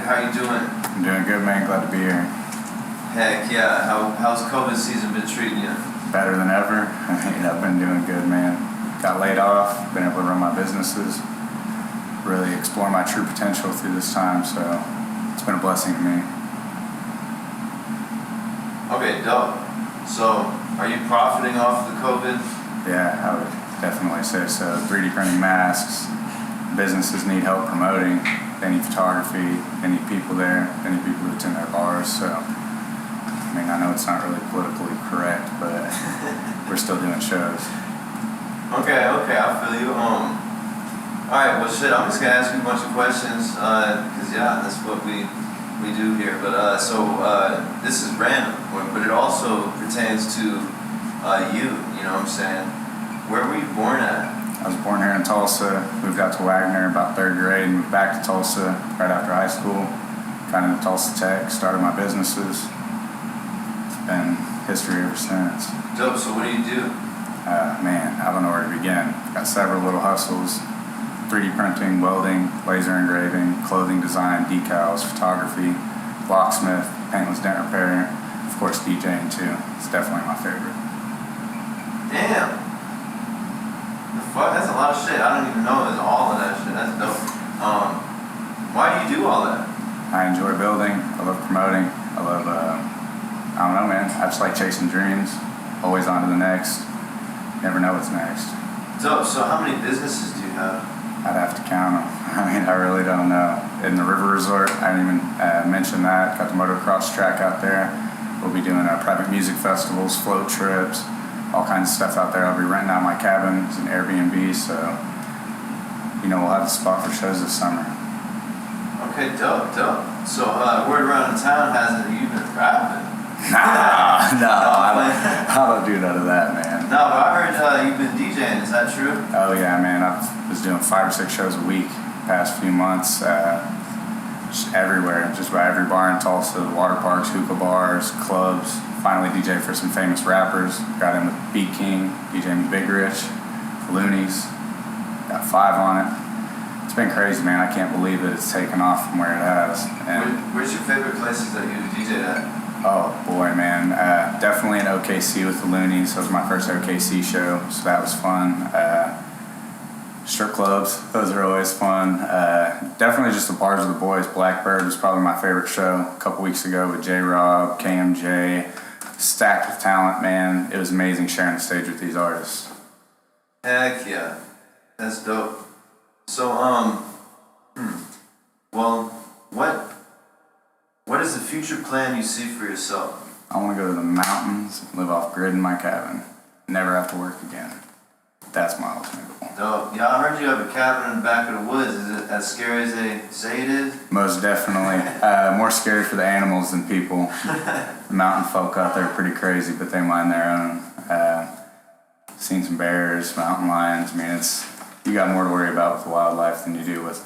How you doing? I'm doing good, man. Glad to be here. Heck yeah. How's COVID season been treating you? Better than ever. I've been doing good, man. Got laid off, been able to run my businesses, really explore my true potential through this time, so it's been a blessing to me. Okay, dope. So, are you profiting off the COVID? Yeah, I would definitely say so. 3D printing masks, businesses need help promoting. They need photography, they need people there, they need people to attend their bars, so I mean, I know it's not really politically correct, but we're still doing shows. Okay, I feel you. Alright, well shit, I'm just gonna ask you a bunch of questions, because yeah, that's what we do here, but this is random, but it also pertains to you know what I'm saying? Where were you born at? I was born here in Tulsa, moved out to Wagner about 3rd grade, moved back to Tulsa right after high school, got into Tulsa Tech, started my businesses. It's been history ever since. Dope, so what do you do? Man, I don't know where to begin. Got several little hustles: 3D printing, welding, laser engraving, clothing design, decals, photography, locksmith, paintless dent repair, of course DJing too. It's definitely my favorite. Damn. Fuck, that's a lot of shit. I don't even know there's all of that shit. That's dope. Why do you do all that? I enjoy building. I love promoting. I love, I don't know, man. I just like chasing dreams. Always on to the next. Never know what's next. Dope. So how many businesses do you have? I'd have to count them. I mean, I really don't know. In the River Resort, I didn't even mention that. Got the motocross track out there. We'll be doing private music festivals, float trips, all kinds of stuff out there. I'll be renting out my cabin. It's an Airbnb, so we'll have a spot for shows this summer. Okay, dope. So word around town has it you've been rapping. No, I don't do none of that, man. No, but I heard you've been DJing. Is that true? Oh yeah, man. I was doing 5 or 6 shows a week the past few months, just everywhere, just by every bar in Tulsa, water parks, hookah bars, clubs. Finally DJ for some famous rappers. Got in with Beat King, DJing with Big Rich, Loonies. Got 5 on it. It's been crazy, man. I can't believe that it's taken off from where it has. And where's your favorite places that you DJed at? Oh boy, man. Definitely in OKC with the Loonies. That was my first OKC show, so that was fun. Strip clubs, those are always fun. Definitely just the bars with the boys. Blackbird was probably my favorite show a couple weeks ago with J-Rob, KMJ. Stacked with talent, man. It was amazing sharing the stage with these artists. Heck yeah. That's dope. So, well, what is the future plan you see for yourself? I want to go to the mountains, live off grid in my cabin, never have to work again. That's my ultimate goal. Dope. Yeah, I heard you have a cabin in the back of the woods. Is it as scary as they say it is? Most definitely. More scary for the animals than people. The mountain folk out there are pretty crazy, but they mind their own. Seen some bears, mountain lions. I mean, you got more to worry about with wildlife than you do with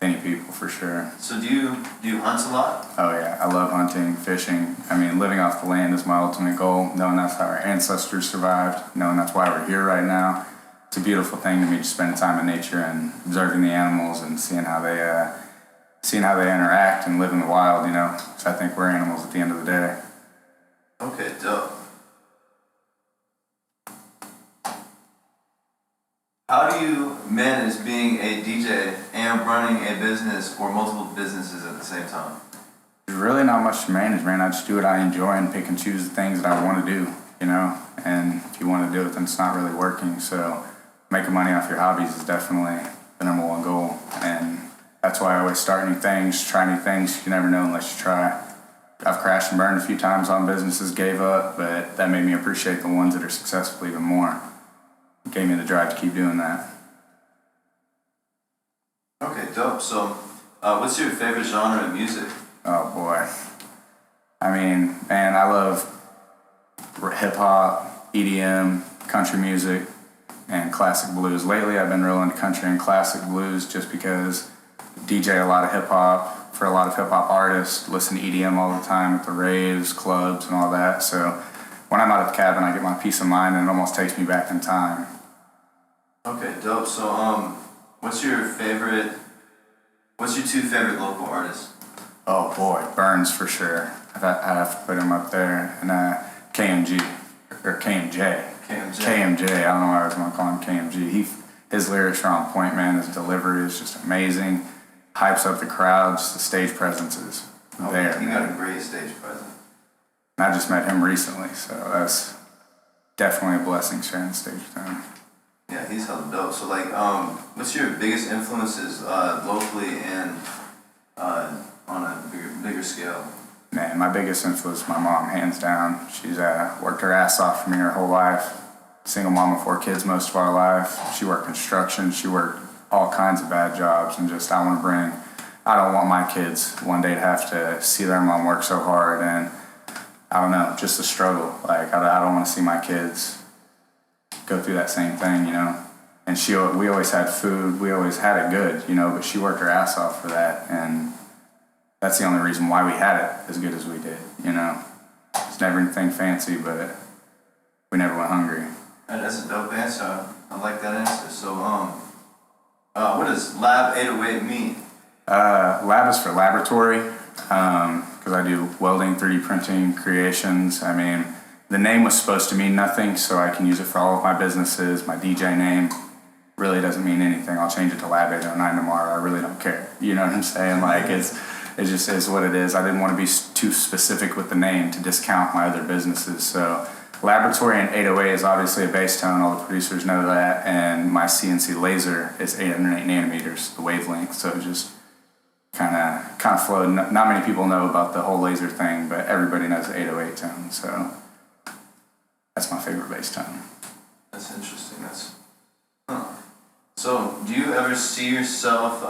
any people, for sure. So do you hunt a lot? Oh yeah, I love hunting, fishing. I mean, living off the land is my ultimate goal. Knowing that's how our ancestors survived, knowing that's why we're here right now. It's a beautiful thing to me, just spending time in nature and observing the animals and seeing how they interact and live in the wild. So I think we're animals at the end of the day. Okay, dope. How do you manage being a DJ and running a business or multiple businesses at the same time? There's really not much to manage, man. I just do what I enjoy and pick and choose the things that I want to do, And if you want to do it, then it's not really working. So making money off your hobbies is definitely the number one goal. And that's why I always start new things, try new things. You never know unless you try. I've crashed and burned a few times on businesses, gave up, but that made me appreciate the ones that are successful even more. It gave me the drive to keep doing that. Okay, dope. So, what's your favorite genre of music? Oh boy. I mean, man, I love hip-hop, EDM, country music and classic blues. Lately, I've been real into country and classic blues just because DJ a lot of hip hop for a lot of hip hop artists, listen to EDM all the time at the raves, clubs, and all that. So when I'm out at the cabin, I get my peace of mind, and it almost takes me back in time. Okay, dope. So, what's your two favorite local artists? Oh boy, Burns for sure. I have to put him up there. And KMG, or KMJ. KMJ, I don't know why I was going to call him KMG. His lyrics are on point, man. His delivery is just amazing. Hypes up the crowds. The stage presence is there. He got a great stage presence. And I just met him recently, so that's definitely a blessing sharing the stage with him. Yeah, he's hella dope. So, like, what's your biggest influences locally and on a bigger scale? Man, my biggest influence is my mom, hands down. She's worked her ass off for me her whole life. Single mom of 4 kids most of our life. She worked construction. She worked all kinds of bad jobs. And just, I don't want my kids one day to have to see their mom work so hard. And I don't know, just the struggle. Like, I don't want to see my kids go through that same thing, you know. And we always had food. We always had it good, you know, but she worked her ass off for that. And that's the only reason why we had it as good as we did, you know. It's never anything fancy, but we never went hungry. That's a dope answer. I like that answer. So, what does Lab 808 mean? Lab is for laboratory, because I do welding, 3D printing, creations. I mean, the name was supposed to mean nothing, so I can use it for all of my businesses. My DJ name really doesn't mean anything. I'll change it to Lab 809 tomorrow. I really don't care. You know what I'm saying? Like, it just is what it is. I didn't want to be too specific with the name to discount my other businesses. So laboratory and 808 is obviously a bass tone. All the producers know that. And my CNC laser is 808 nanometers, the wavelength. So it just kind of flowed. Not many people know about the whole laser thing, but everybody knows the 808 tone. So that's my favorite bass tone. That's interesting. So do you ever see yourself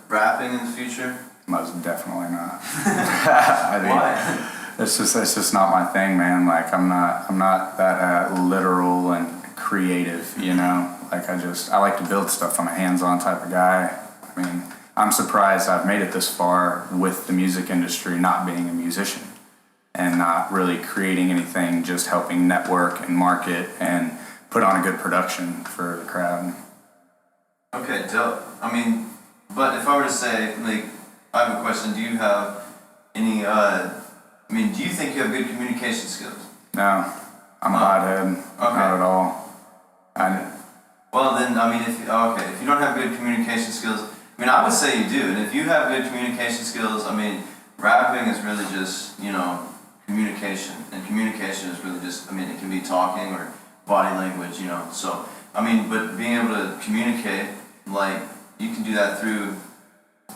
rapping in the future? Most definitely not. I mean, why? It's just not my thing, man. Like, I'm not that literal and creative, you know. Like, I like to build stuff. I'm a hands-on type of guy. I mean, I'm surprised I've made it this far with the music industry not being a musician and not really creating anything, just helping network and market and put on a good production for the crowd. Okay, dope. I mean, but if I were to say, like, I have a question. Do you have any, do you think you have good communication skills? No, I'm a hothead. Okay. Not at all. Well, then, I mean, if you don't have good communication skills, I mean, I would say you do. And if you have good communication skills, I mean, rapping is really just, you know, communication. And communication is really just, I mean, it can be talking or body language, you know. So, I mean, but being able to communicate, like, you can do that through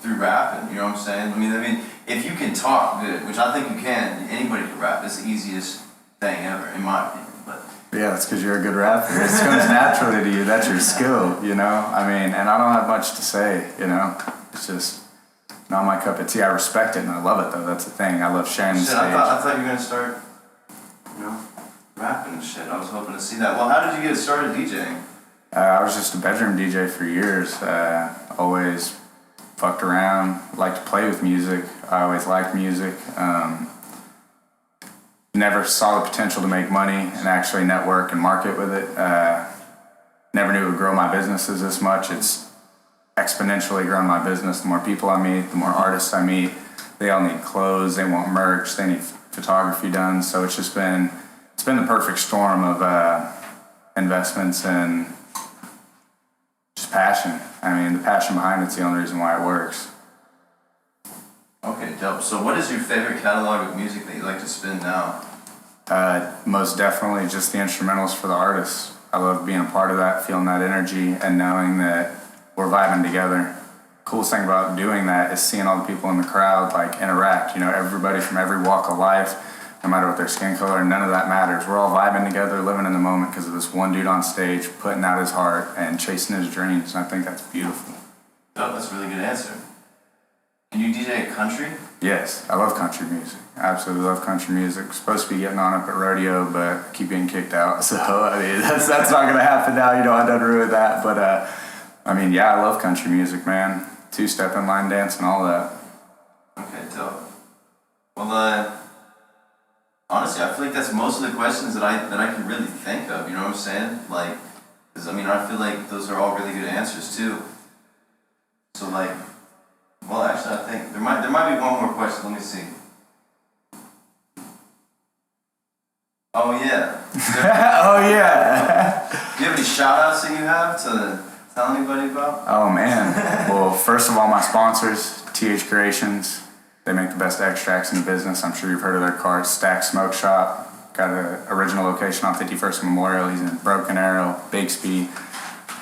rapping, you know what I'm saying? I mean, if you can talk good, which I think you can, anybody can rap. It's the easiest thing ever, in my opinion. But yeah, that's because you're a good rapper. It comes naturally to you. That's your skill, you know? I mean, and I don't have much to say, you know? It's just not my cup of tea. I respect it and I love it, though. That's the thing. I love sharing the stage. I thought you were going to start, you know, rapping and shit. I was hoping to see that. Well, how did you get started DJing? I was just a bedroom DJ for years. Always fucked around, liked to play with music. I always liked music. Never saw the potential to make money and actually network and market with it. Never knew it would grow my businesses this much. It's exponentially grown my business. The more people I meet, the more artists I meet. They all need clothes, they want merch, they need photography done. So it's been the perfect storm of investments and just passion. I mean, the passion behind it's the only reason why it works. Okay, dope. So what is your favorite catalog of music that you like to spin now? Most definitely just the instrumentals for the artists. I love being a part of that, feeling that energy, and knowing that we're vibing together. Coolest thing about doing that is seeing all the people in the crowd like interact. You know, everybody from every walk of life, no matter what their skin color, none of that matters. We're all vibing together, living in the moment because of this one dude on stage putting out his heart and chasing his dreams. And I think that's beautiful. Oh, that's a really good answer. Can you DJ country? Yes, I love country music. I absolutely love country music. Supposed to be getting on up at rodeo, but I keep getting kicked out. So I mean, that's not gonna happen now. You know, I done ruined that. But I mean, yeah, I love country music, man. Two-step and line dance and all that. Okay, dope. Well, honestly, I feel like that's most of the questions that I can really think of. You know what I'm saying? Like, because I mean, I feel like those are all really good answers too. So like, well, actually, I think there might be one more question. Let me see. Oh yeah. Oh yeah. Do you have any shout outs that you have to tell anybody about? Oh man. Well, first of all, my sponsors, TH Creations. They make the best extracts in the business. I'm sure you've heard of their carts. Stack Smoke Shop. Got an original location on 51st Memorial. He's in Broken Arrow, Bixby,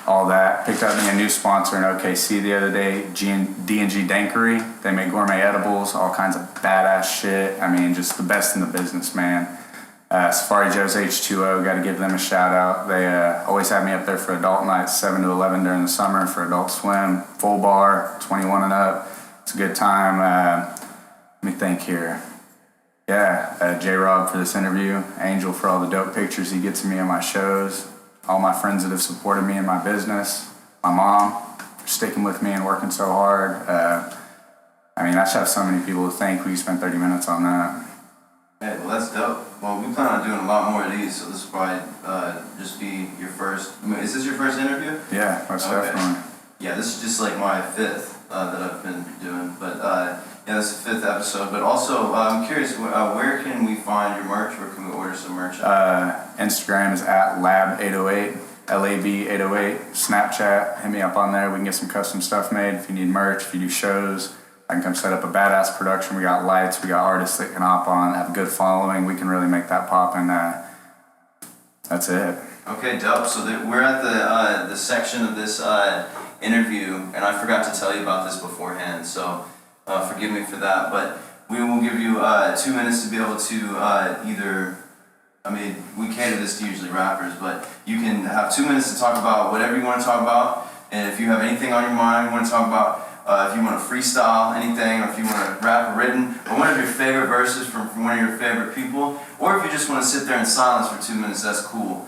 all that. Picked up me a new sponsor in OKC the other day, D&G Dankery. They make gourmet edibles, all kinds of badass shit. I mean, just the best in the business, man. Safari Joe's H2O, got to give them a shout out. They always have me up there for adult nights, 7 to 11 during the summer for adult swim, full bar, 21 and up. It's a good time. Let me think here. Yeah, J-Rob for this interview, Angel for all the dope pictures he gets of me on my shows, all my friends that have supported me in my business, my mom for sticking with me and working so hard. I mean, I just have so many people to thank. We spent 30 minutes on that. Hey, well, that's dope. Well, we plan on doing a lot more of these, so this will probably just be your first. I mean, is this your first interview? Yeah, most definitely. Yeah, this is just like my fifth that I've been doing, but yeah, this is the fifth episode. But also, I'm curious, where can we find your merch? Where can we order some merch? Instagram is at lab808, LAB808. Snapchat, hit me up on there. We can get some custom stuff made. If you need merch, if you do shows, I can come set up a badass production. We got lights, we got artists that can hop on, have a good following. We can really make that pop, and that's it. Okay, dope. So we're at the section of this interview, and I forgot to tell you about this beforehand, so forgive me for that. But we will give you 2 minutes to be able to either, I mean, we cater this to usually rappers, but you can have 2 minutes to talk about whatever you want to talk about, and if you have anything on your mind you want to talk about, if you want to freestyle anything, or if you want to rap written, or one of your favorite verses from one of your favorite people, or if you just want to sit there in silence for 2 minutes, that's cool.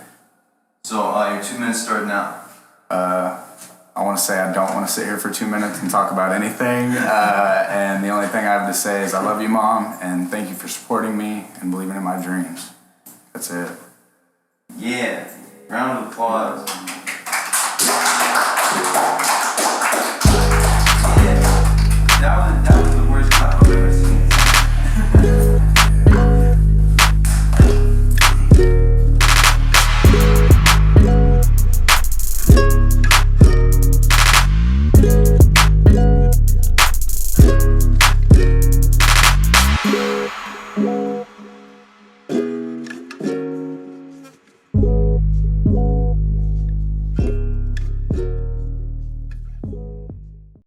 So your 2 minutes start now. I want to say I don't want to sit here for 2 minutes and talk about anything. And the only thing I have to say is I love you, Mom, and thank you for supporting me and believing in my dreams. That's it. Yeah. Round of applause.